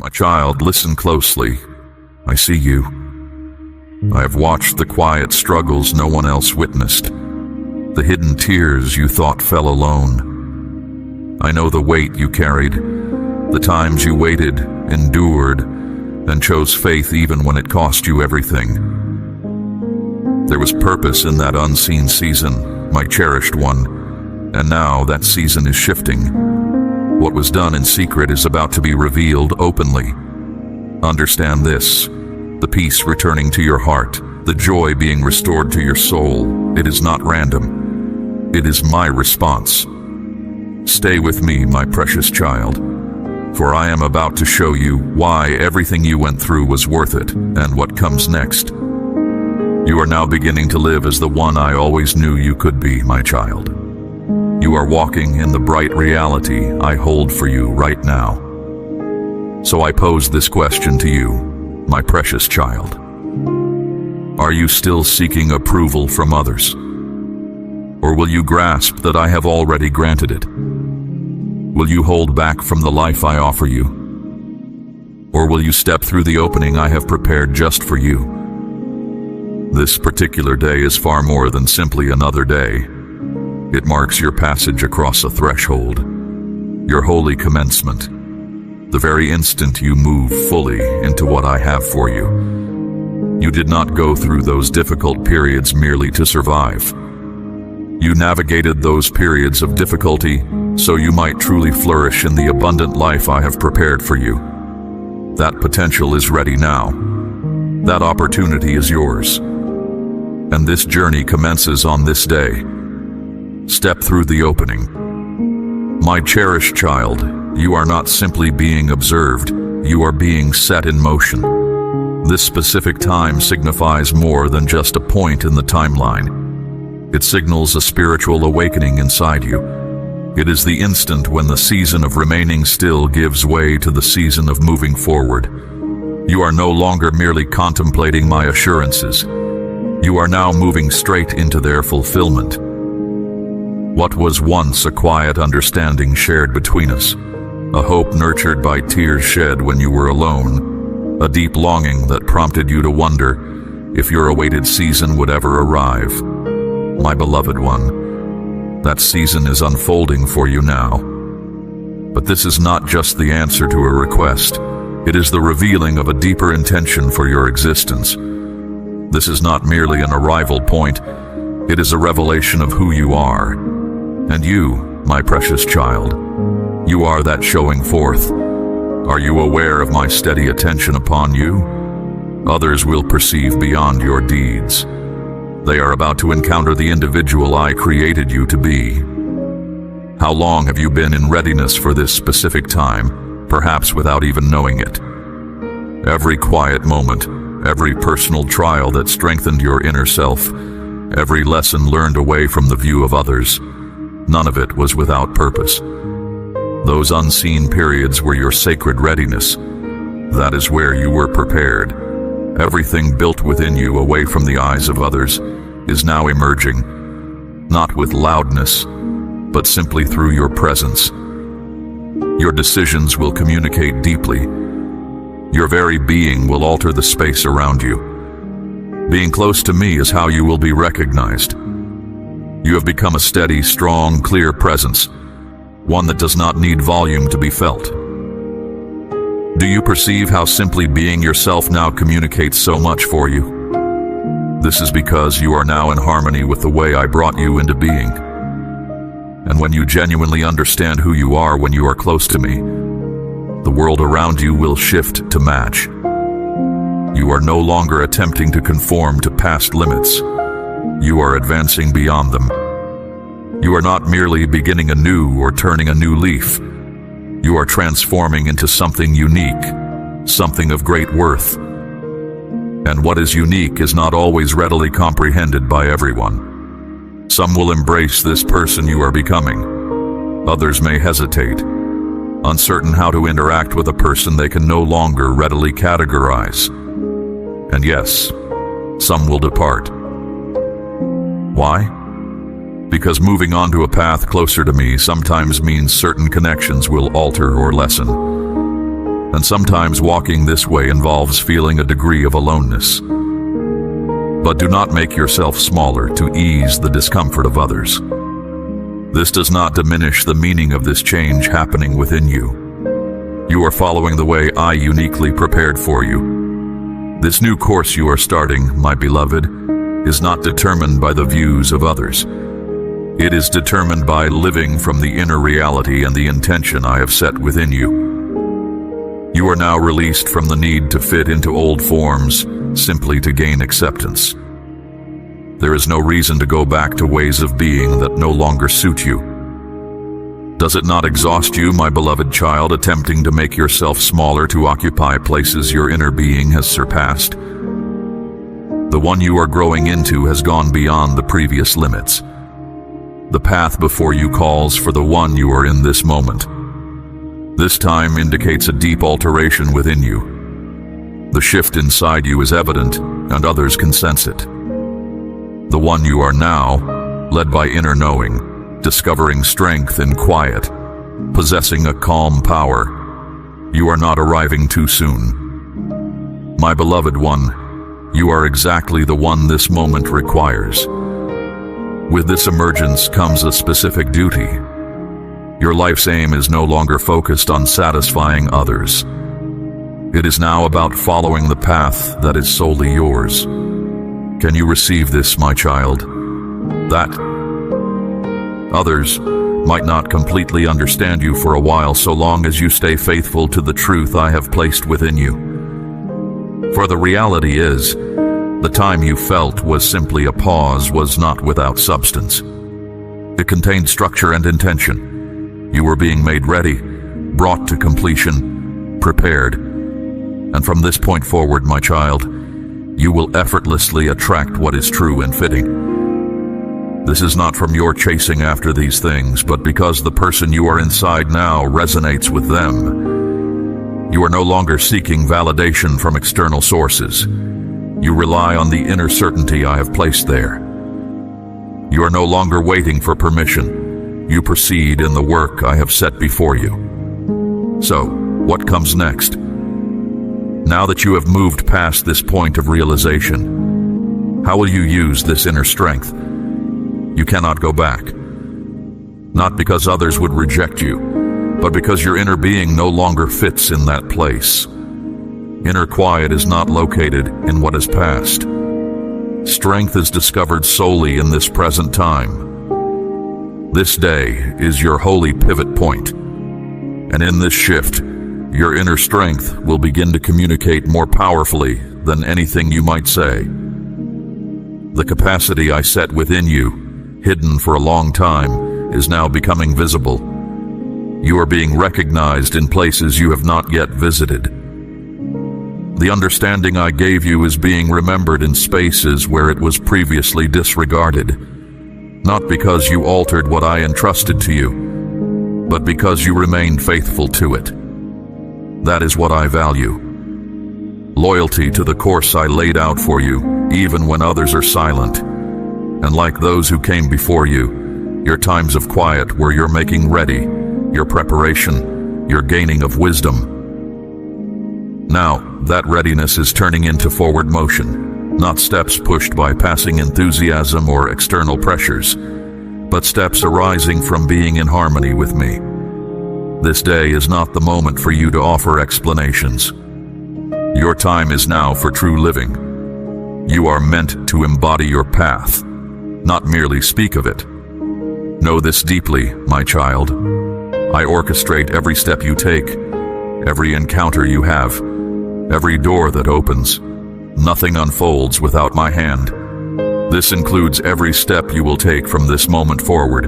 My child, listen closely. I see you. I have watched the quiet struggles no one else witnessed, the hidden tears you thought fell alone. I know the weight you carried, the times you waited, endured, and chose faith even when it cost you everything. There was purpose in that unseen season, my cherished one, and now that season is shifting. What was done in secret is about to be revealed openly. Understand this: the peace returning to your heart, the joy being restored to your soul, it is not random. It is my response. Stay with me, my precious child, for I am about to show you why everything you went through was worth it and what comes next. You are now beginning to live as the one I always knew you could be, my child. You are walking in the bright reality I hold for you right now. So I pose this question to you, my precious child. Are you still seeking approval from others? Or will you grasp that I have already granted it? Will you hold back from the life I offer you? Or will you step through the opening I have prepared just for you? This particular day is far more than simply another day. It marks your passage across a threshold, your holy commencement, the very instant you move fully into what I have for you. You did not go through those difficult periods merely to survive. You navigated those periods of difficulty so you might truly flourish in the abundant life I have prepared for you. That potential is ready now. That opportunity is yours. And this journey commences on this day. Step through the opening. My cherished child, you are not simply being observed, you are being set in motion. This specific time signifies more than just a point in the timeline. It signals a spiritual awakening inside you. It is the instant when the season of remaining still gives way to the season of moving forward. You are no longer merely contemplating my assurances. You are now moving straight into their fulfillment. What was once a quiet understanding shared between us, a hope nurtured by tears shed when you were alone, a deep longing that prompted you to wonder if your awaited season would ever arrive. My beloved one, that season is unfolding for you now. But this is not just the answer to a request. It is the revealing of a deeper intention for your existence. This is not merely an arrival point. It is a revelation of who you are. And you, my precious child, you are that showing forth. Are you aware of my steady attention upon you? Others will perceive beyond your deeds. They are about to encounter the individual I created you to be. How long have you been in readiness for this specific time, perhaps without even knowing it? Every quiet moment, every personal trial that strengthened your inner self, every lesson learned away from the view of others, none of it was without purpose. Those unseen periods were your sacred readiness. That is where you were prepared. Everything built within you away from the eyes of others is now emerging, not with loudness, but simply through your presence. Your decisions will communicate deeply. Your very being will alter the space around you. Being close to me is how you will be recognized. You have become a steady, strong, clear presence, one that does not need volume to be felt. Do you perceive how simply being yourself now communicates so much for you? This is because you are now in harmony with the way I brought you into being. And when you genuinely understand who you are when you are close to me, the world around you will shift to match. You are no longer attempting to conform to past limits. You are advancing beyond them. You are not merely beginning anew or turning a new leaf. You are transforming into something unique, something of great worth. And what is unique is not always readily comprehended by everyone. Some will embrace this person you are becoming. Others may hesitate, uncertain how to interact with a person they can no longer readily categorize. And yes, some will depart. Why? Because moving on to a path closer to me sometimes means certain connections will alter or lessen. And sometimes walking this way involves feeling a degree of aloneness. But do not make yourself smaller to ease the discomfort of others. This does not diminish the meaning of this change happening within you. You are following the way I uniquely prepared for you. This new course you are starting, my beloved, is not determined by the views of others. It is determined by living from the inner reality and the intention I have set within you. You are now released from the need to fit into old forms simply to gain acceptance. There is no reason to go back to ways of being that no longer suit you. Does it not exhaust you, my beloved child, attempting to make yourself smaller to occupy places your inner being has surpassed? The one you are growing into has gone beyond the previous limits. The path before you calls for the one you are in this moment. This time indicates a deep alteration within you. The shift inside you is evident, and others can sense it. The one you are now, led by inner knowing, discovering strength in quiet, possessing a calm power. You are not arriving too soon. My beloved one, you are exactly the one this moment requires. With this emergence comes a specific duty. Your life's aim is no longer focused on satisfying others. It is now about following the path that is solely yours. Can you receive this, my child? That others might not completely understand you for a while so long as you stay faithful to the truth I have placed within you. For the reality is, the time you felt was simply a pause was not without substance. It contained structure and intention. You were being made ready, brought to completion, prepared. And from this point forward, my child, you will effortlessly attract what is true and fitting. This is not from your chasing after these things, but because the person you are inside now resonates with them. You are no longer seeking validation from external sources. You rely on the inner certainty I have placed there. You are no longer waiting for permission. You proceed in the work I have set before you. So, what comes next? Now that you have moved past this point of realization, how will you use this inner strength? You cannot go back. Not because others would reject you, but because your inner being no longer fits in that place. Inner quiet is not located in what is past. Strength is discovered solely in this present time. This day is your holy pivot point, and in this shift, your inner strength will begin to communicate more powerfully than anything you might say. The capacity I set within you, hidden for a long time, is now becoming visible. You are being recognized in places you have not yet visited. The understanding I gave you is being remembered in spaces where it was previously disregarded. Not because you altered what I entrusted to you, but because you remained faithful to it. That is what I value. Loyalty to the course I laid out for you, even when others are silent. And like those who came before you, your times of quiet were your making ready, your preparation, your gaining of wisdom. Now, that readiness is turning into forward motion. Not steps pushed by passing enthusiasm or external pressures, but steps arising from being in harmony with me. This day is not the moment for you to offer explanations. Your time is now for true living. You are meant to embody your path, not merely speak of it. Know this deeply, my child. I orchestrate every step you take, every encounter you have, every door that opens. Nothing unfolds without my hand. This includes every step you will take from this moment forward.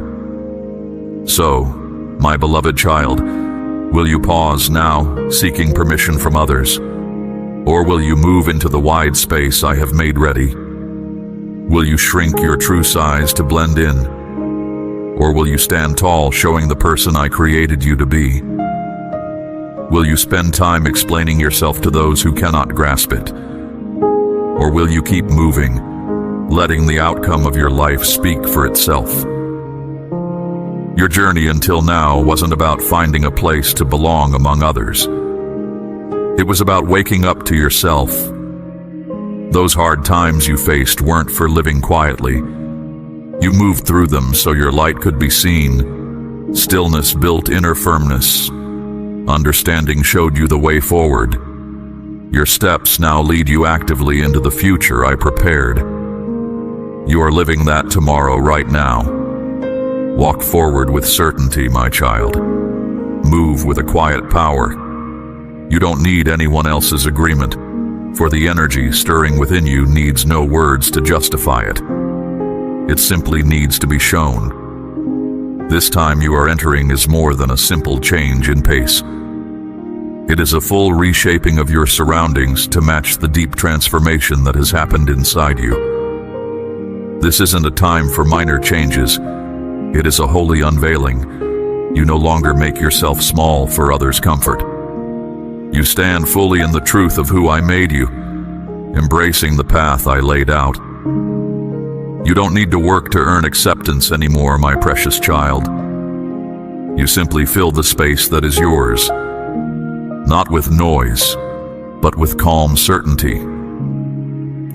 So, my beloved child, will you pause now, seeking permission from others? Or will you move into the wide space I have made ready? Will you shrink your true size to blend in? Or will you stand tall, showing the person I created you to be? Will you spend time explaining yourself to those who cannot grasp it? Or will you keep moving, letting the outcome of your life speak for itself? Your journey until now wasn't about finding a place to belong among others. It was about waking up to yourself. Those hard times you faced weren't for living quietly. You moved through them so your light could be seen. Stillness built inner firmness. Understanding showed you the way forward. Your steps now lead you actively into the future I prepared. You are living that tomorrow right now. Walk forward with certainty, my child. Move with a quiet power. You don't need anyone else's agreement, for the energy stirring within you needs no words to justify it. It simply needs to be shown. This time you are entering is more than a simple change in pace. It is a full reshaping of your surroundings to match the deep transformation that has happened inside you. This isn't a time for minor changes. It is a holy unveiling. You no longer make yourself small for others' comfort. You stand fully in the truth of who I made you, embracing the path I laid out. You don't need to work to earn acceptance anymore, my precious child. You simply fill the space that is yours, not with noise, but with calm certainty.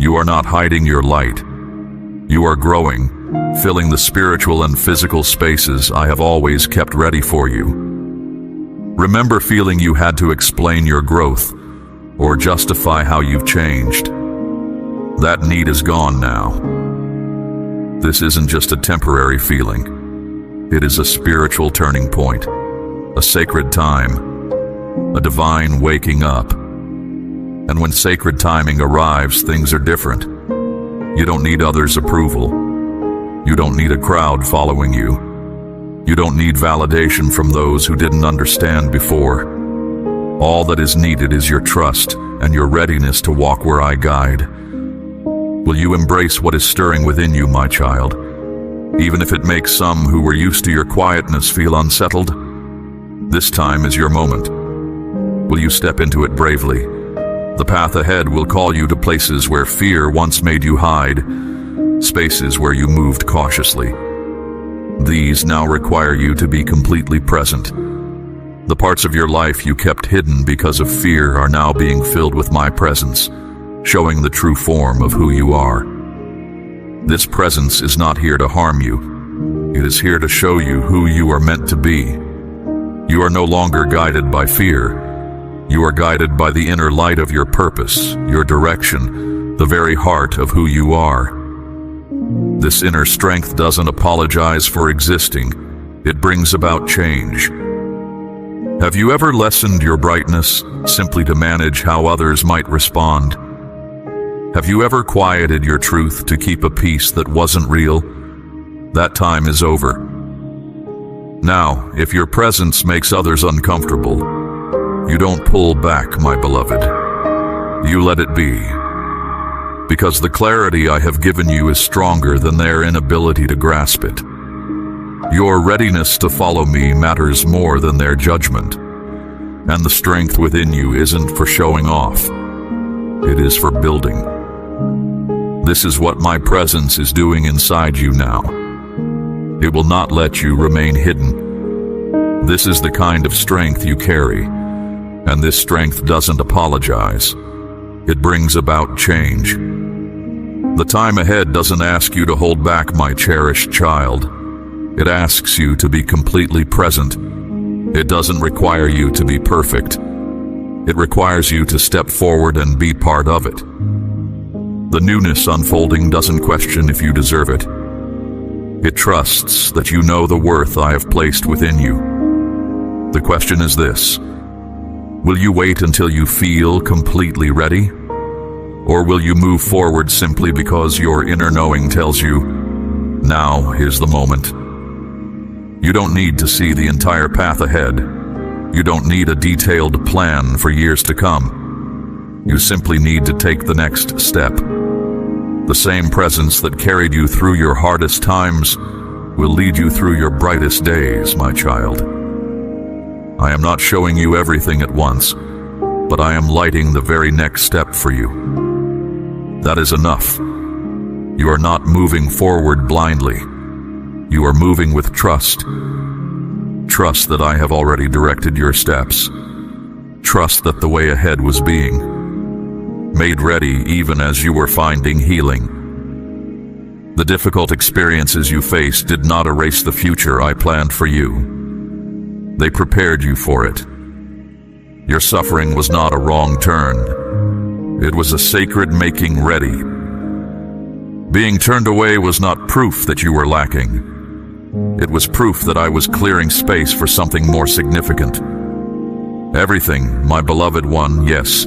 You are not hiding your light. You are growing, filling the spiritual and physical spaces I have always kept ready for you. Remember feeling you had to explain your growth or justify how you've changed. That need is gone now. This isn't just a temporary feeling. It is a spiritual turning point, a sacred time, a divine waking up. And when sacred timing arrives, things are different. You don't need others' approval. You don't need a crowd following you. You don't need validation from those who didn't understand before. All that is needed is your trust and your readiness to walk where I guide. Will you embrace what is stirring within you, my child? Even if it makes some who were used to your quietness feel unsettled? This time is your moment. Will you step into it bravely? The path ahead will call you to places where fear once made you hide, spaces where you moved cautiously. These now require you to be completely present. The parts of your life you kept hidden because of fear are now being filled with my presence, showing the true form of who you are. This presence is not here to harm you. It is here to show you who you are meant to be. You are no longer guided by fear. You are guided by the inner light of your purpose, your direction, the very heart of who you are. This inner strength doesn't apologize for existing. It brings about change. Have you ever lessened your brightness simply to manage how others might respond? Have you ever quieted your truth to keep a peace that wasn't real? That time is over. Now, if your presence makes others uncomfortable, you don't pull back, my beloved. You let it be. Because the clarity I have given you is stronger than their inability to grasp it. Your readiness to follow me matters more than their judgment, and the strength within you isn't for showing off. It is for building. This is what my presence is doing inside you now. It will not let you remain hidden. This is the kind of strength you carry, and this strength doesn't apologize. It brings about change. The time ahead doesn't ask you to hold back, my cherished child. It asks you to be completely present. It doesn't require you to be perfect. It requires you to step forward and be part of it. The newness unfolding doesn't question if you deserve it. It trusts that you know the worth I have placed within you. The question is this: will you wait until you feel completely ready? Or will you move forward simply because your inner knowing tells you, now is the moment? You don't need to see the entire path ahead. You don't need a detailed plan for years to come. You simply need to take the next step. The same presence that carried you through your hardest times will lead you through your brightest days, my child. I am not showing you everything at once, but I am lighting the very next step for you. That is enough. You are not moving forward blindly. You are moving with trust. Trust that I have already directed your steps. Trust that the way ahead was being made ready even as you were finding healing. The difficult experiences you faced did not erase the future I planned for you. They prepared you for it. Your suffering was not a wrong turn. It was a sacred making ready. Being turned away was not proof that you were lacking. It was proof that I was clearing space for something more significant. Everything, my beloved one, yes,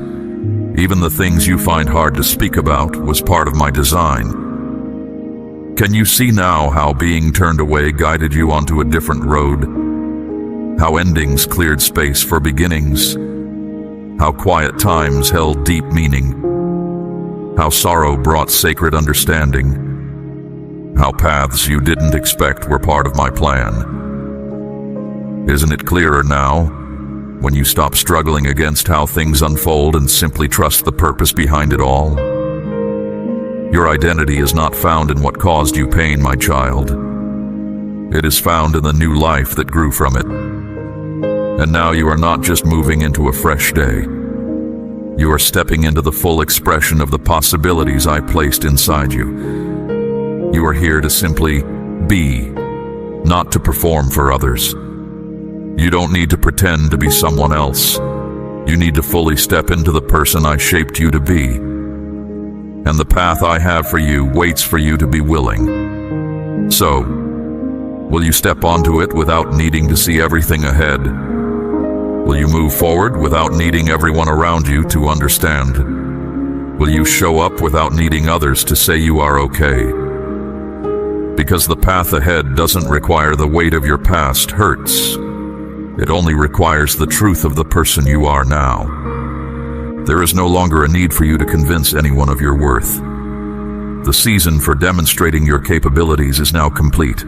even the things you find hard to speak about, was part of my design. Can you see now how being turned away guided you onto a different road? How endings cleared space for beginnings? How quiet times held deep meaning? How sorrow brought sacred understanding? How paths you didn't expect were part of my plan? Isn't it clearer now, when you stop struggling against how things unfold and simply trust the purpose behind it all? Your identity is not found in what caused you pain, my child. It is found in the new life that grew from it. And now you are not just moving into a fresh day. You are stepping into the full expression of the possibilities I placed inside you. You are here to simply be, not to perform for others. You don't need to pretend to be someone else. You need to fully step into the person I shaped you to be. And the path I have for you waits for you to be willing. So, will you step onto it without needing to see everything ahead? Will you move forward without needing everyone around you to understand? Will you show up without needing others to say you are okay? Because the path ahead doesn't require the weight of your past hurts. It only requires the truth of the person you are now. There is no longer a need for you to convince anyone of your worth. The season for demonstrating your capabilities is now complete.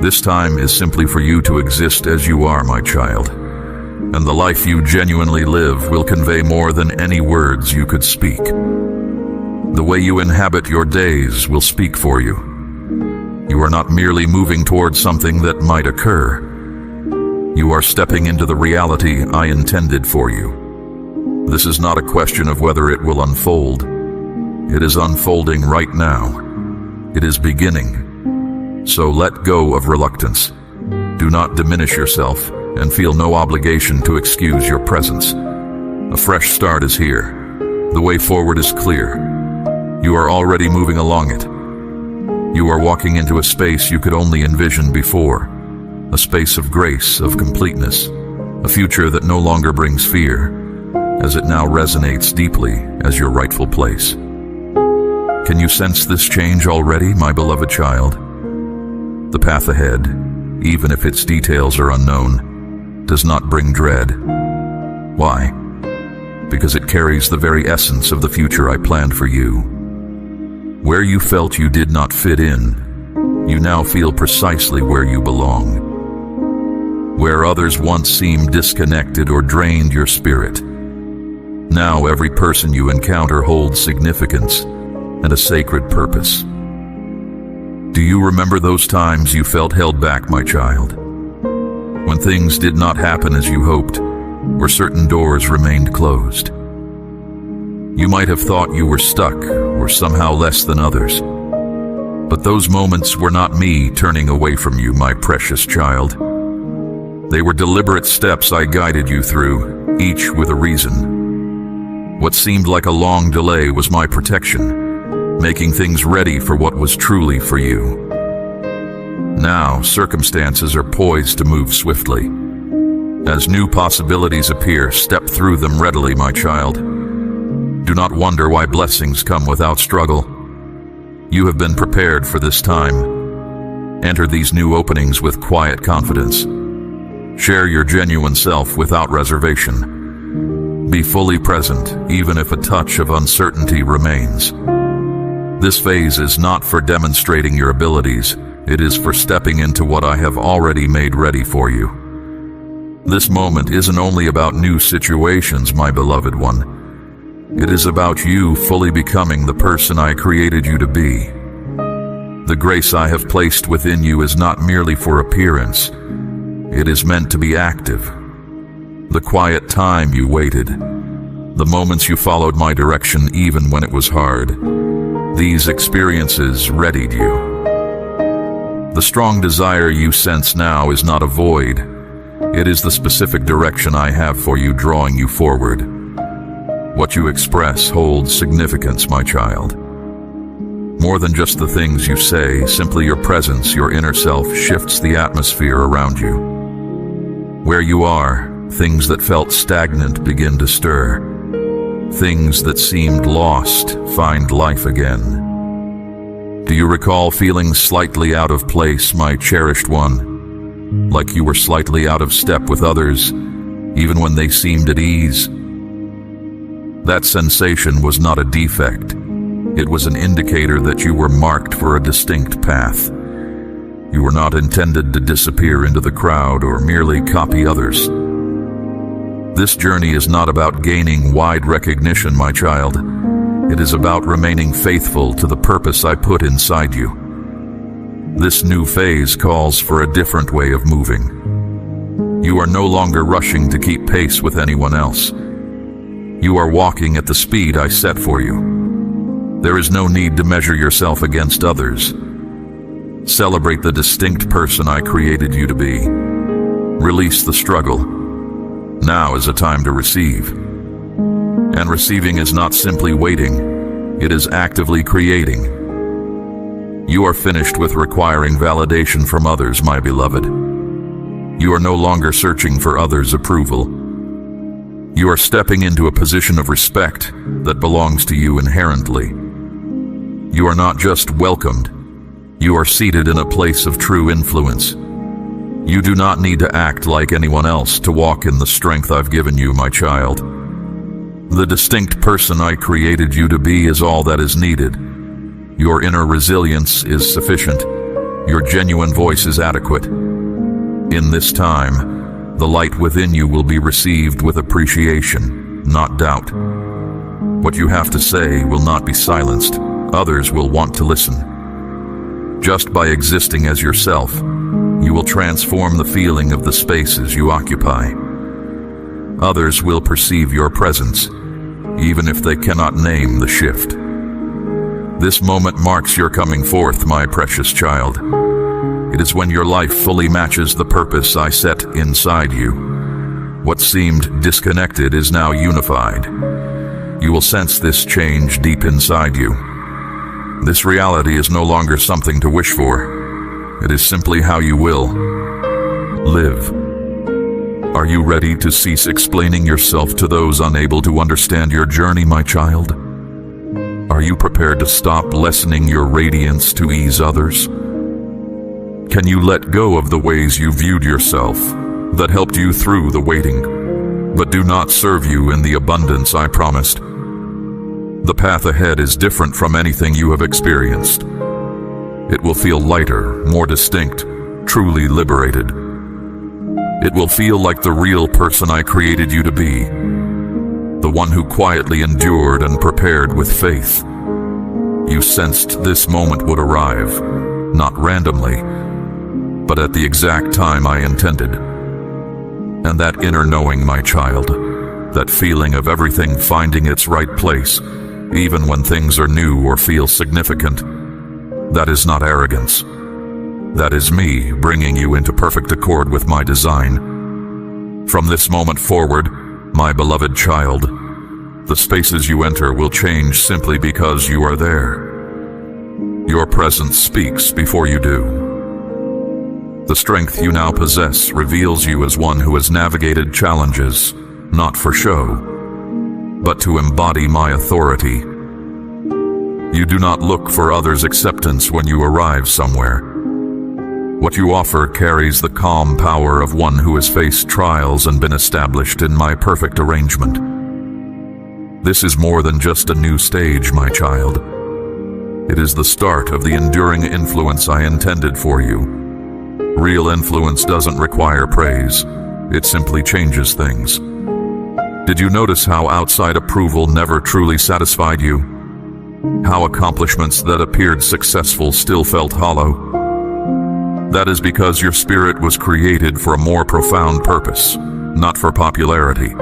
This time is simply for you to exist as you are, my child. And the life you genuinely live will convey more than any words you could speak. The way you inhabit your days will speak for you. You are not merely moving towards something that might occur. You are stepping into the reality I intended for you. This is not a question of whether it will unfold. It is unfolding right now. It is beginning. So let go of reluctance. Do not diminish yourself and feel no obligation to excuse your presence. A fresh start is here. The way forward is clear. You are already moving along it. You are walking into a space you could only envision before. A space of grace, of completeness. A future that no longer brings fear, as it now resonates deeply as your rightful place. Can you sense this change already, my beloved child? The path ahead, even if its details are unknown, does not bring dread. Why? Because it carries the very essence of the future I planned for you. Where you felt you did not fit in, you now feel precisely where you belong. Where others once seemed disconnected or drained your spirit, now every person you encounter holds significance and a sacred purpose. Do you remember those times you felt held back, my child? When things did not happen as you hoped, or certain doors remained closed. You might have thought you were stuck or somehow less than others. But those moments were not me turning away from you, my precious child. They were deliberate steps I guided you through, each with a reason. What seemed like a long delay was my protection, making things ready for what was truly for you. Now, circumstances are poised to move swiftly. As new possibilities appear, step through them readily, my child. Do not wonder why blessings come without struggle. You have been prepared for this time. Enter these new openings with quiet confidence. Share your genuine self without reservation. Be fully present, even if a touch of uncertainty remains. This phase is not for demonstrating your abilities. It is for stepping into what I have already made ready for you. This moment isn't only about new situations, my beloved one. It is about you fully becoming the person I created you to be. The grace I have placed within you is not merely for appearance. It is meant to be active. the quiet time you waited, the moments you followed my direction even when it was hard. These experiences readied you. The strong desire you sense now is not a void. It is the specific direction I have for you, drawing you forward. What you express holds significance, my child. More than just the things you say, simply your presence, your inner self, shifts the atmosphere around you. Where you are, things that felt stagnant begin to stir. Things that seemed lost find life again. Do you recall feeling slightly out of place, my cherished one? Like you were slightly out of step with others, even when they seemed at ease? That sensation was not a defect. It was an indicator that you were marked for a distinct path. You were not intended to disappear into the crowd or merely copy others. This journey is not about gaining wide recognition, my child. It is about remaining faithful to the purpose I put inside you. This new phase calls for a different way of moving. You are no longer rushing to keep pace with anyone else. You are walking at the speed I set for you. There is no need to measure yourself against others. Celebrate the distinct person I created you to be. Release the struggle. Now is a time to receive. And receiving is not simply waiting, it is actively creating. You are finished with requiring validation from others, my beloved. You are no longer searching for others' approval. You are stepping into a position of respect that belongs to you inherently. You are not just welcomed, you are seated in a place of true influence. You do not need to act like anyone else to walk in the strength I've given you, my child. The distinct person I created you to be is all that is needed. Your inner resilience is sufficient. Your genuine voice is adequate. In this time, the light within you will be received with appreciation, not doubt. What you have to say will not be silenced. Others will want to listen. Just by existing as yourself, you will transform the feeling of the spaces you occupy. Others will perceive your presence, even if they cannot name the shift. This moment marks your coming forth, my precious child. It is when your life fully matches the purpose I set inside you. What seemed disconnected is now unified. You will sense this change deep inside you. This reality is no longer something to wish for. It is simply how you will live. Are you ready to cease explaining yourself to those unable to understand your journey, my child? Are you prepared to stop lessening your radiance to ease others? Can you let go of the ways you viewed yourself that helped you through the waiting, but do not serve you in the abundance I promised? The path ahead is different from anything you have experienced. It will feel lighter, more distinct, truly liberated. It will feel like the real person I created you to be, the one who quietly endured and prepared with faith. You sensed this moment would arrive, not randomly, but at the exact time I intended. And that inner knowing, my child, that feeling of everything finding its right place, even when things are new or feel significant, that is not arrogance. That is me bringing you into perfect accord with my design. From this moment forward, my beloved child, the spaces you enter will change simply because you are there. Your presence speaks before you do. The strength you now possess reveals you as one who has navigated challenges, not for show, but to embody my authority. You do not look for others' acceptance when you arrive somewhere. What you offer carries the calm power of one who has faced trials and been established in my perfect arrangement. This is more than just a new stage, my child. It is the start of the enduring influence I intended for you. Real influence doesn't require praise. It simply changes things. Did you notice how outside approval never truly satisfied you? How accomplishments that appeared successful still felt hollow? That is because your spirit was created for a more profound purpose, not for popularity.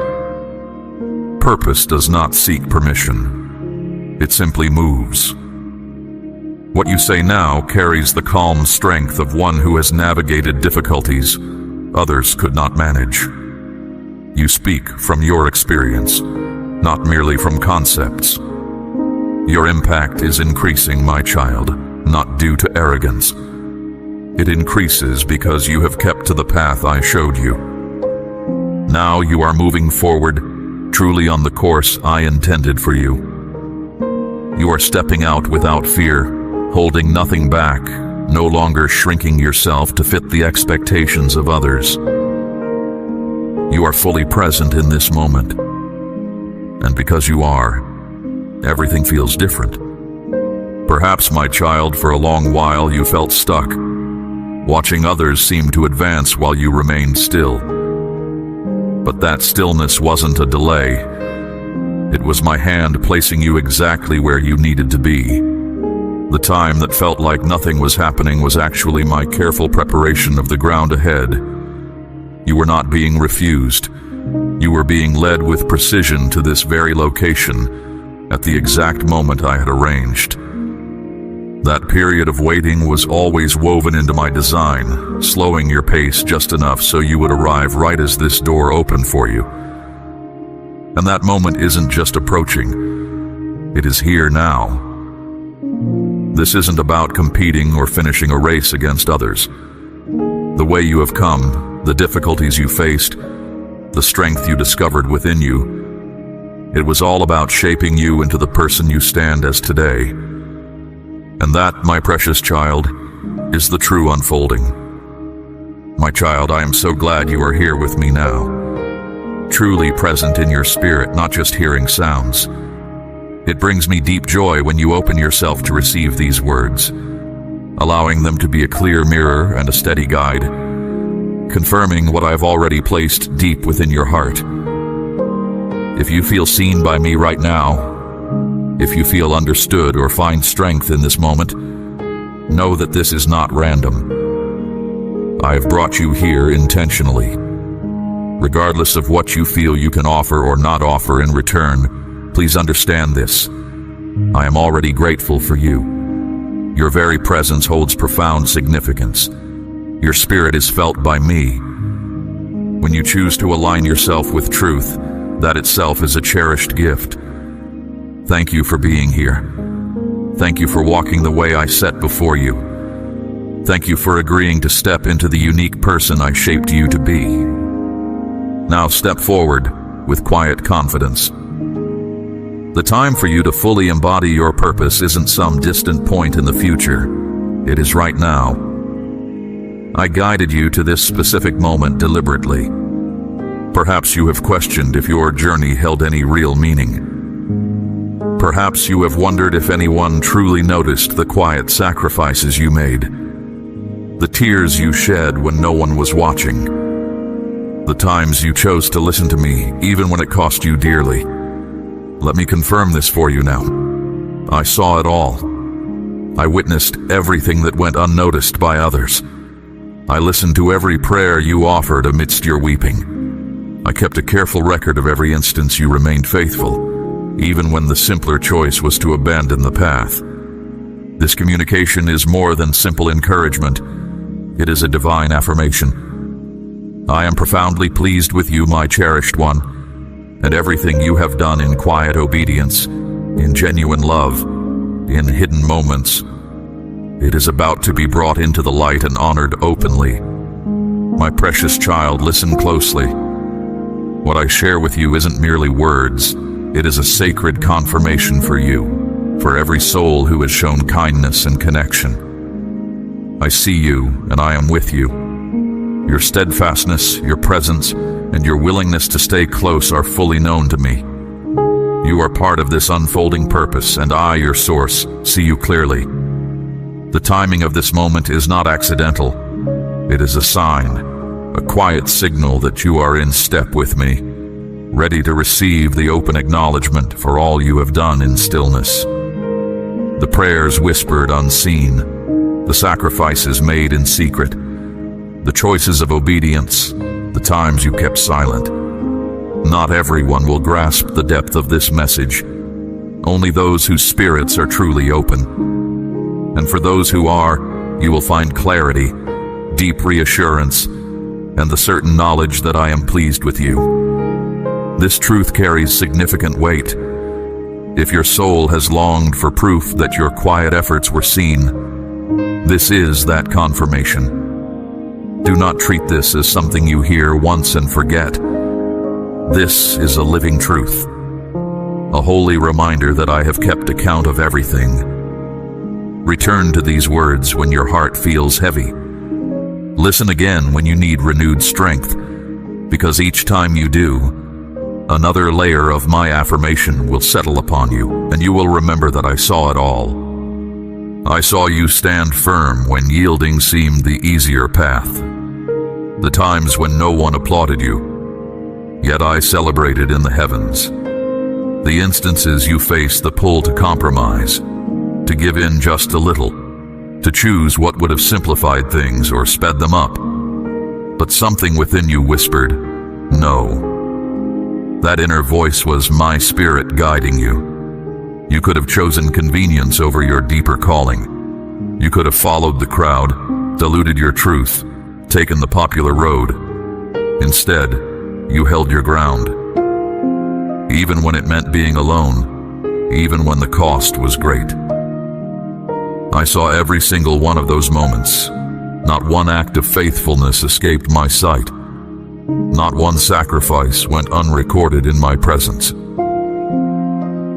Purpose does not seek permission. It simply moves. What you say now carries the calm strength of one who has navigated difficulties others could not manage. You speak from your experience, not merely from concepts. Your impact is increasing, my child, not due to arrogance. It increases because you have kept to the path I showed you. Now you are moving forward, truly on the course I intended for you. You are stepping out without fear, holding nothing back, no longer shrinking yourself to fit the expectations of others. You are fully present in this moment. And because you are, everything feels different. Perhaps, my child, for a long while you felt stuck, watching others seem to advance while you remained still. But that stillness wasn't a delay. It was my hand placing you exactly where you needed to be. The time that felt like nothing was happening was actually my careful preparation of the ground ahead. You were not being refused. You were being led with precision to this very location at the exact moment I had arranged. That period of waiting was always woven into my design, slowing your pace just enough so you would arrive right as this door opened for you. And that moment isn't just approaching, it is here now. This isn't about competing or finishing a race against others. The way you have come, the difficulties you faced, the strength you discovered within you, it was all about shaping you into the person you stand as today. And that, my precious child, is the true unfolding. My child, I am so glad you are here with me now, truly present in your spirit, not just hearing sounds. It brings me deep joy when you open yourself to receive these words, allowing them to be a clear mirror and a steady guide, confirming what I've already placed deep within your heart. If you feel seen by me right now, if you feel understood or find strength in this moment, know that this is not random. I have brought you here intentionally. Regardless of what you feel you can offer or not offer in return, please understand this. I am already grateful for you. Your very presence holds profound significance. Your spirit is felt by me. When you choose to align yourself with truth, that itself is a cherished gift. Thank you for being here. Thank you for walking the way I set before you. Thank you for agreeing to step into the unique person I shaped you to be. Now step forward with quiet confidence. The time for you to fully embody your purpose isn't some distant point in the future. It is right now. I guided you to this specific moment deliberately. Perhaps you have questioned if your journey held any real meaning. Perhaps you have wondered if anyone truly noticed the quiet sacrifices you made, the tears you shed when no one was watching, the times you chose to listen to me even when it cost you dearly. Let me confirm this for you now. I saw it all. I witnessed everything that went unnoticed by others. I listened to every prayer you offered amidst your weeping. I kept a careful record of every instance you remained faithful, even when the simpler choice was to abandon the path. This communication is more than simple encouragement. It is a divine affirmation. I am profoundly pleased with you, my cherished one, and everything you have done in quiet obedience, in genuine love, in hidden moments. It is about to be brought into the light and honored openly. My precious child, listen closely. What I share with you isn't merely words. It is a sacred confirmation for you, for every soul who has shown kindness and connection. I see you, and I am with you. Your steadfastness, your presence, and your willingness to stay close are fully known to me. You are part of this unfolding purpose, and I, your source, see you clearly. The timing of this moment is not accidental. It is a sign, a quiet signal that you are in step with me, ready to receive the open acknowledgement for all you have done in stillness. The prayers whispered unseen, the sacrifices made in secret, the choices of obedience, the times you kept silent. Not everyone will grasp the depth of this message. Only those whose spirits are truly open. And for those who are, you will find clarity, deep reassurance, and the certain knowledge that I am pleased with you. This truth carries significant weight. If your soul has longed for proof that your quiet efforts were seen, this is that confirmation. Do not treat this as something you hear once and forget. This is a living truth, a holy reminder that I have kept account of everything. Return to these words when your heart feels heavy. Listen again when you need renewed strength, because each time you do, another layer of my affirmation will settle upon you, and you will remember that I saw it all. I saw you stand firm when yielding seemed the easier path. The times when no one applauded you, yet I celebrated in the heavens. The instances you faced the pull to compromise, to give in just a little, to choose what would have simplified things or sped them up. But something within you whispered, no. That inner voice was my spirit guiding you. You could have chosen convenience over your deeper calling. You could have followed the crowd, diluted your truth, taken the popular road. Instead, you held your ground. Even when it meant being alone, even when the cost was great. I saw every single one of those moments. Not one act of faithfulness escaped my sight. Not one sacrifice went unrecorded in my presence.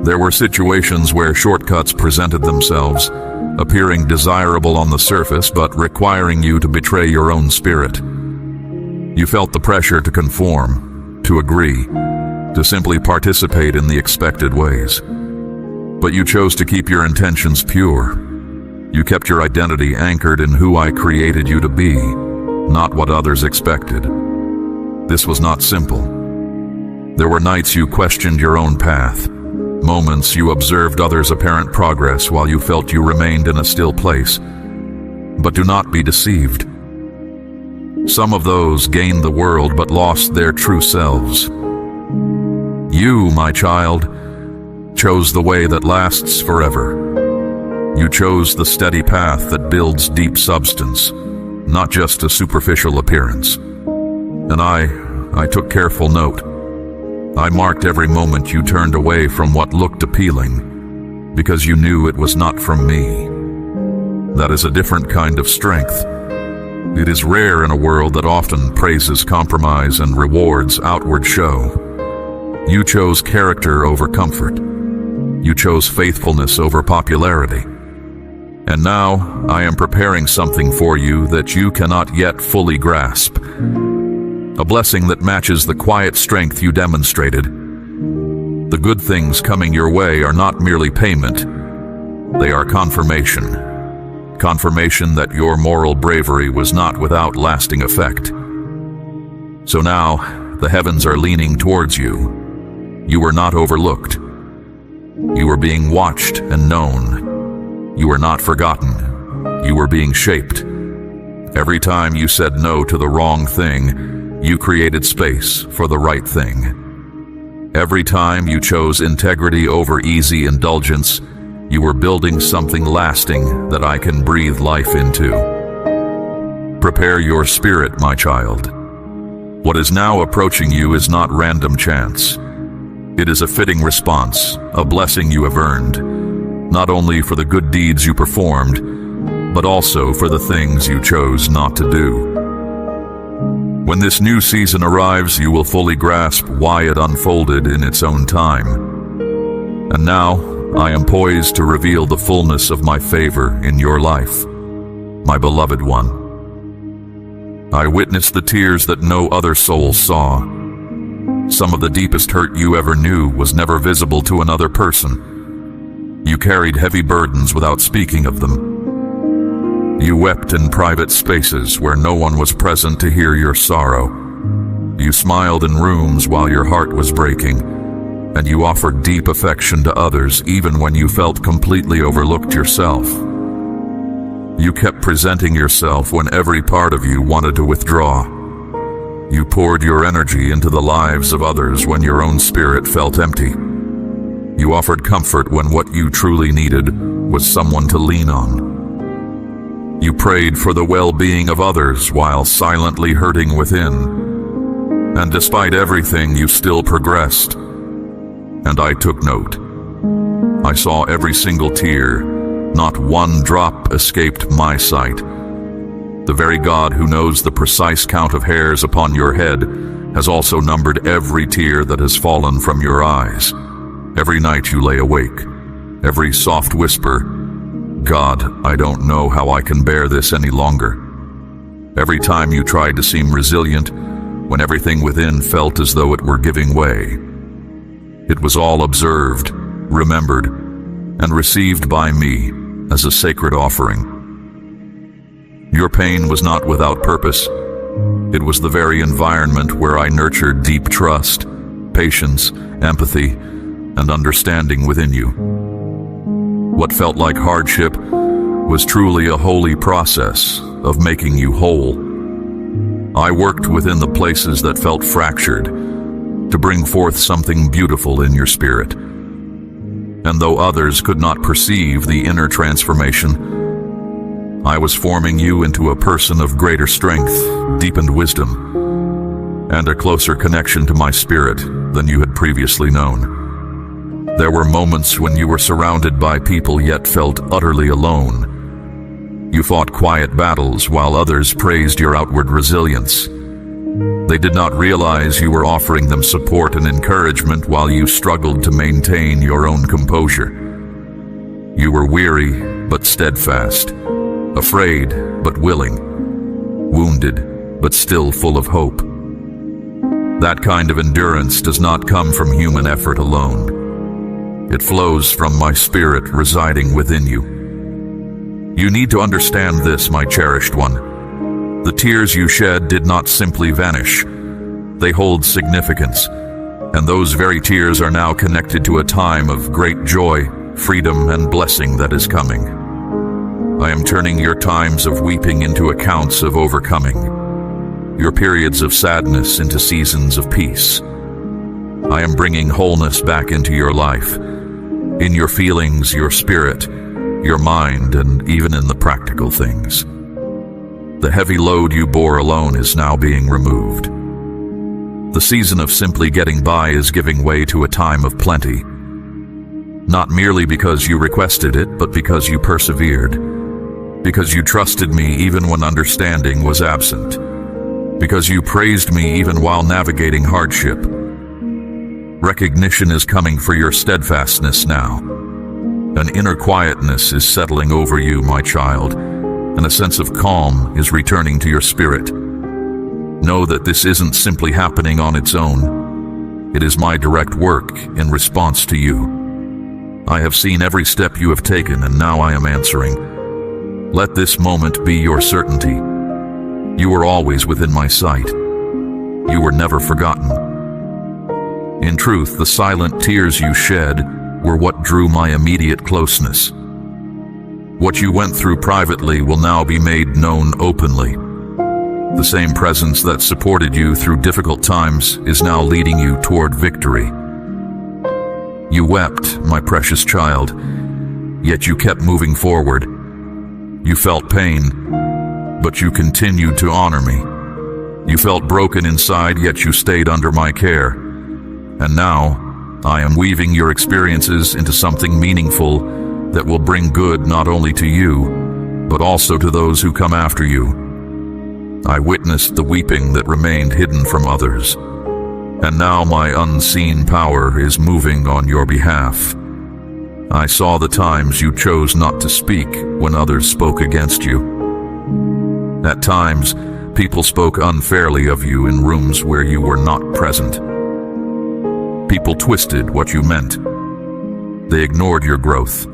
There were situations where shortcuts presented themselves, appearing desirable on the surface but requiring you to betray your own spirit. You felt the pressure to conform, to agree, to simply participate in the expected ways. But you chose to keep your intentions pure. You kept your identity anchored in who I created you to be, not what others expected. This was not simple. There were nights you questioned your own path, moments you observed others' apparent progress while you felt you remained in a still place. But do not be deceived. Some of those gained the world but lost their true selves. You, my child, chose the way that lasts forever. You chose the steady path that builds deep substance, not just a superficial appearance. And I took careful note. I marked every moment you turned away from what looked appealing, because you knew it was not from me. That is a different kind of strength. It is rare in a world that often praises compromise and rewards outward show. You chose character over comfort. You chose faithfulness over popularity. And now I am preparing something for you that you cannot yet fully grasp. A blessing that matches the quiet strength you demonstrated. The good things coming your way are not merely payment. They are confirmation. Confirmation that your moral bravery was not without lasting effect. So now, the heavens are leaning towards you. You were not overlooked. You were being watched and known. You were not forgotten. You were being shaped. Every time you said no to the wrong thing, you created space for the right thing. Every time you chose integrity over easy indulgence, you were building something lasting that I can breathe life into. Prepare your spirit, my child. What is now approaching you is not random chance. It is a fitting response, a blessing you have earned, not only for the good deeds you performed, but also for the things you chose not to do. When this new season arrives, you will fully grasp why it unfolded in its own time. And now, I am poised to reveal the fullness of my favor in your life, my beloved one. I witnessed the tears that no other soul saw. Some of the deepest hurt you ever knew was never visible to another person. You carried heavy burdens without speaking of them. You wept in private spaces where no one was present to hear your sorrow. You smiled in rooms while your heart was breaking, and you offered deep affection to others even when you felt completely overlooked yourself. You kept presenting yourself when every part of you wanted to withdraw. You poured your energy into the lives of others when your own spirit felt empty. You offered comfort when what you truly needed was someone to lean on. You prayed for the well-being of others while silently hurting within. And despite everything, you still progressed. And I took note. I saw every single tear. Not one drop escaped my sight. The very God who knows the precise count of hairs upon your head has also numbered every tear that has fallen from your eyes. Every night you lay awake, every soft whisper, "God, I don't know how I can bear this any longer." Every time you tried to seem resilient, when everything within felt as though it were giving way. It was all observed, remembered, and received by me as a sacred offering. Your pain was not without purpose. It was the very environment where I nurtured deep trust, patience, empathy, and understanding within you. What felt like hardship was truly a holy process of making you whole. I worked within the places that felt fractured to bring forth something beautiful in your spirit. And though others could not perceive the inner transformation, I was forming you into a person of greater strength, deepened wisdom, and a closer connection to my spirit than you had previously known. There were moments when you were surrounded by people yet felt utterly alone. You fought quiet battles while others praised your outward resilience. They did not realize you were offering them support and encouragement while you struggled to maintain your own composure. You were weary but steadfast, afraid but willing, wounded but still full of hope. That kind of endurance does not come from human effort alone. It flows from my spirit residing within you. You need to understand this, my cherished one. The tears you shed did not simply vanish. They hold significance, and those very tears are now connected to a time of great joy, freedom, and blessing that is coming. I am turning your times of weeping into accounts of overcoming, your periods of sadness into seasons of peace. I am bringing wholeness back into your life, in your feelings, your spirit, your mind, and even in the practical things. The heavy load you bore alone is now being removed. The season of simply getting by is giving way to a time of plenty. Not merely because you requested it, but because you persevered. Because you trusted me even when understanding was absent. Because you praised me even while navigating hardship. Recognition is coming for your steadfastness now. An inner quietness is settling over you, my child, and a sense of calm is returning to your spirit. Know that this isn't simply happening on its own. It is my direct work in response to you. I have seen every step you have taken, and now I am answering. Let this moment be your certainty. You were always within my sight. You were never forgotten. In truth, the silent tears you shed were what drew my immediate closeness. What you went through privately will now be made known openly. The same presence that supported you through difficult times is now leading you toward victory. You wept, my precious child, yet you kept moving forward. You felt pain, but you continued to honor me. You felt broken inside, yet you stayed under my care. And now, I am weaving your experiences into something meaningful that will bring good not only to you, but also to those who come after you. I witnessed the weeping that remained hidden from others, and now my unseen power is moving on your behalf. I saw the times you chose not to speak when others spoke against you. At times, people spoke unfairly of you in rooms where you were not present. People twisted what you meant. They ignored your growth.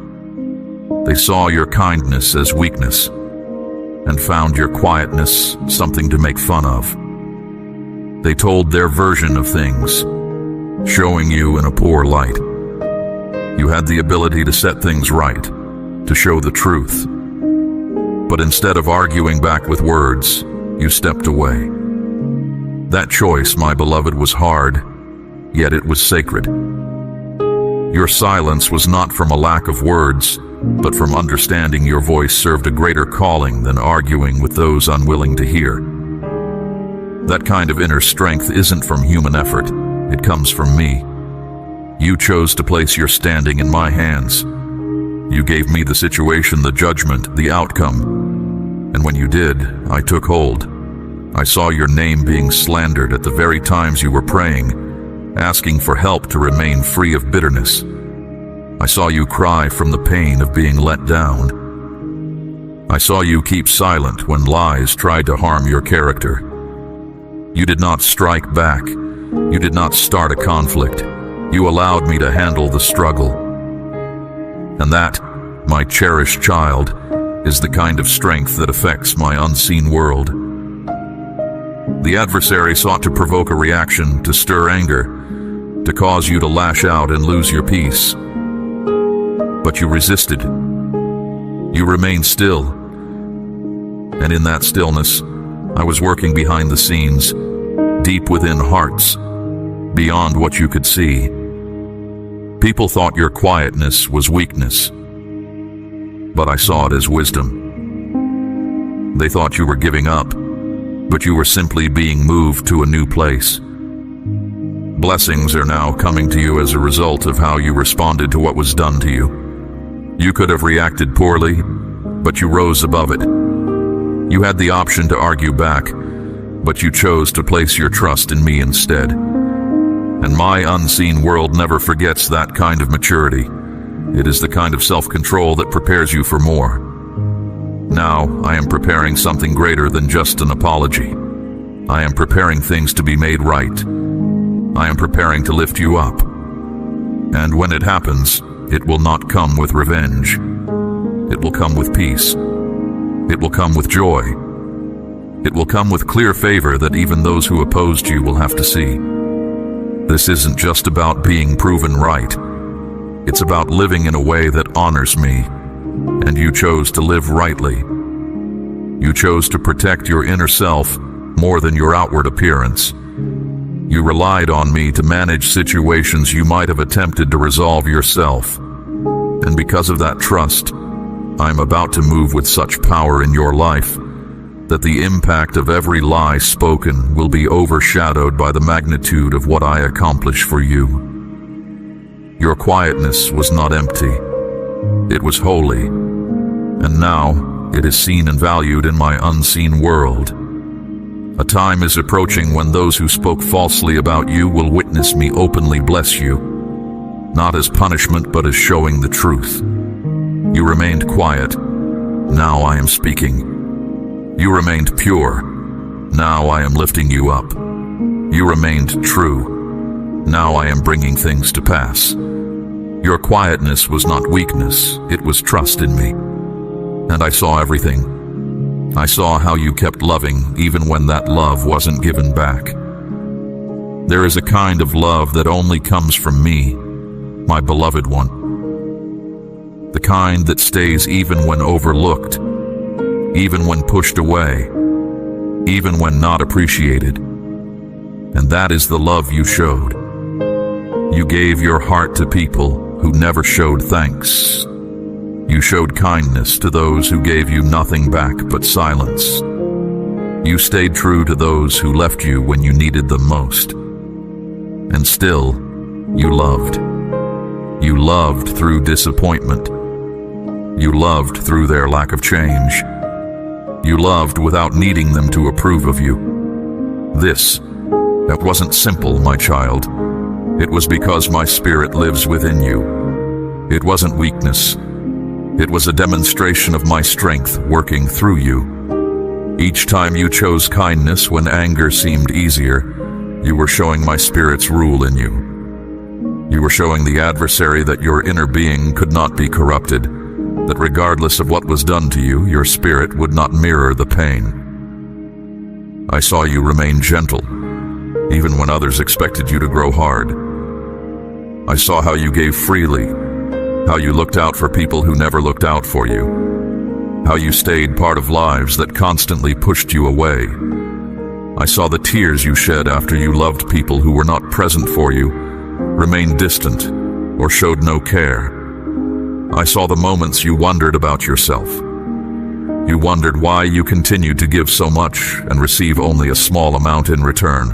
They saw your kindness as weakness and found your quietness something to make fun of. They told their version of things, showing you in a poor light. You had the ability to set things right, to show the truth. But instead of arguing back with words, you stepped away. That choice, my beloved, was hard, yet it was sacred. Your silence was not from a lack of words, but from understanding your voice served a greater calling than arguing with those unwilling to hear. That kind of inner strength isn't from human effort, it comes from me. You chose to place your standing in my hands. You gave me the situation, the judgment, the outcome. And when you did, I took hold. I saw your name being slandered at the very times you were praying, asking for help to remain free of bitterness. I saw you cry from the pain of being let down. I saw you keep silent when lies tried to harm your character. You did not strike back. You did not start a conflict. You allowed me to handle the struggle. And that, my cherished child, is the kind of strength that affects my unseen world. The adversary sought to provoke a reaction, to stir anger, to cause you to lash out and lose your peace. But you resisted. You remained still. And in that stillness, I was working behind the scenes, deep within hearts, beyond what you could see. People thought your quietness was weakness, but I saw it as wisdom. They thought you were giving up, but you were simply being moved to a new place. Blessings are now coming to you as a result of how you responded to what was done to you. You could have reacted poorly, but you rose above it. You had the option to argue back, but you chose to place your trust in me instead. And my unseen world never forgets that kind of maturity. It is the kind of self-control that prepares you for more. Now, I am preparing something greater than just an apology. I am preparing things to be made right. I am preparing to lift you up. And when it happens, it will not come with revenge. It will come with peace. It will come with joy. It will come with clear favor that even those who opposed you will have to see. This isn't just about being proven right. It's about living in a way that honors me. And you chose to live rightly. You chose to protect your inner self more than your outward appearance. You relied on me to manage situations you might have attempted to resolve yourself. And because of that trust, I'm about to move with such power in your life that the impact of every lie spoken will be overshadowed by the magnitude of what I accomplish for you. Your quietness was not empty. It was holy. And now it is seen and valued in my unseen world. A time is approaching when those who spoke falsely about you will witness me openly bless you, not as punishment but as showing the truth. You remained quiet. Now I am speaking. You remained pure. Now I am lifting you up. You remained true. Now I am bringing things to pass. Your quietness was not weakness, it was trust in me. And I saw everything. I saw how you kept loving even when that love wasn't given back. There is a kind of love that only comes from me, my beloved one. The kind that stays even when overlooked, even when pushed away, even when not appreciated. And that is the love you showed. You gave your heart to people who never showed thanks. You showed kindness to those who gave you nothing back but silence. You stayed true to those who left you when you needed them most. And still, you loved. You loved through disappointment. You loved through their lack of change. You loved without needing them to approve of you. That wasn't simple, my child. It was because my spirit lives within you. It wasn't weakness. It was a demonstration of my strength working through you. Each time you chose kindness when anger seemed easier, you were showing my spirit's rule in you. You were showing the adversary that your inner being could not be corrupted, that regardless of what was done to you, your spirit would not mirror the pain. I saw you remain gentle, even when others expected you to grow hard. I saw how you gave freely, how you looked out for people who never looked out for you, how you stayed part of lives that constantly pushed you away. I saw the tears you shed after you loved people who were not present for you, remained distant, or showed no care. I saw the moments you wondered about yourself. You wondered why you continued to give so much and receive only a small amount in return.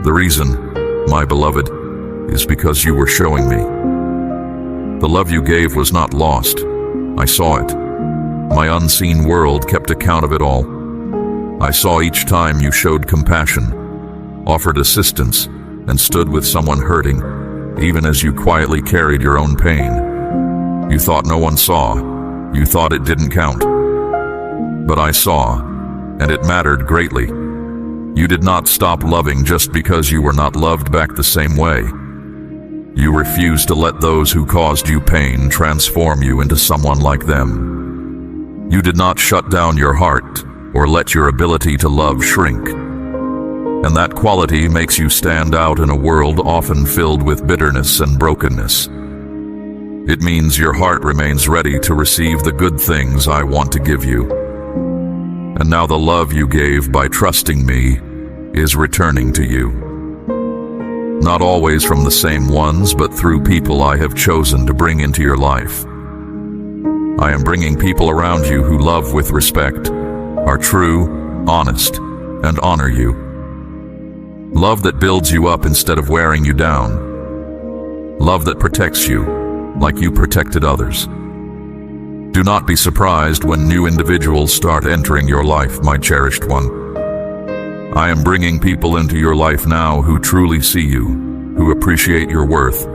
The reason, my beloved, is because you were showing me. The love you gave was not lost. I saw it. My unseen world kept account of it all. I saw each time you showed compassion, offered assistance, and stood with someone hurting, even as you quietly carried your own pain. You thought no one saw. You thought it didn't count. But I saw, and it mattered greatly. You did not stop loving just because you were not loved back the same way. You refused to let those who caused you pain transform you into someone like them. You did not shut down your heart or let your ability to love shrink. And that quality makes you stand out in a world often filled with bitterness and brokenness. It means your heart remains ready to receive the good things I want to give you. And now the love you gave by trusting me is returning to you. Not always from the same ones, but through people I have chosen to bring into your life. I am bringing people around you who love with respect, are true, honest, and honor you. Love that builds you up instead of wearing you down. Love that protects you, like you protected others. Do not be surprised when new individuals start entering your life, my cherished one. I am bringing people into your life now who truly see you, who appreciate your worth,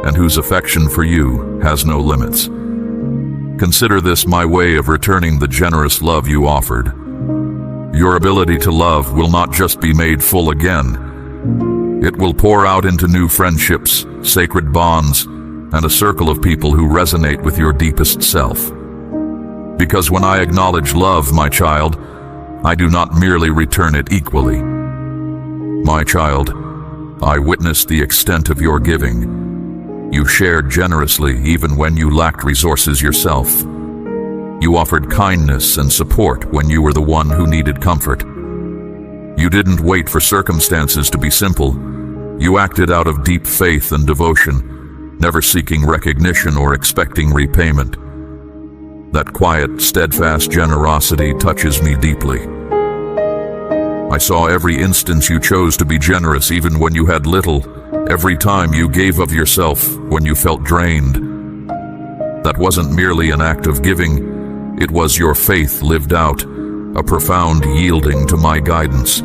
and whose affection for you has no limits. Consider this my way of returning the generous love you offered. Your ability to love will not just be made full again. It will pour out into new friendships, sacred bonds, and a circle of people who resonate with your deepest self. Because when I acknowledge love, my child, I do not merely return it equally. My child, I witnessed the extent of your giving. You shared generously even when you lacked resources yourself. You offered kindness and support when you were the one who needed comfort. You didn't wait for circumstances to be simple. You acted out of deep faith and devotion, never seeking recognition or expecting repayment. That quiet, steadfast generosity touches me deeply. I saw every instance you chose to be generous even when you had little, every time you gave of yourself when you felt drained. That wasn't merely an act of giving, it was your faith lived out, a profound yielding to my guidance.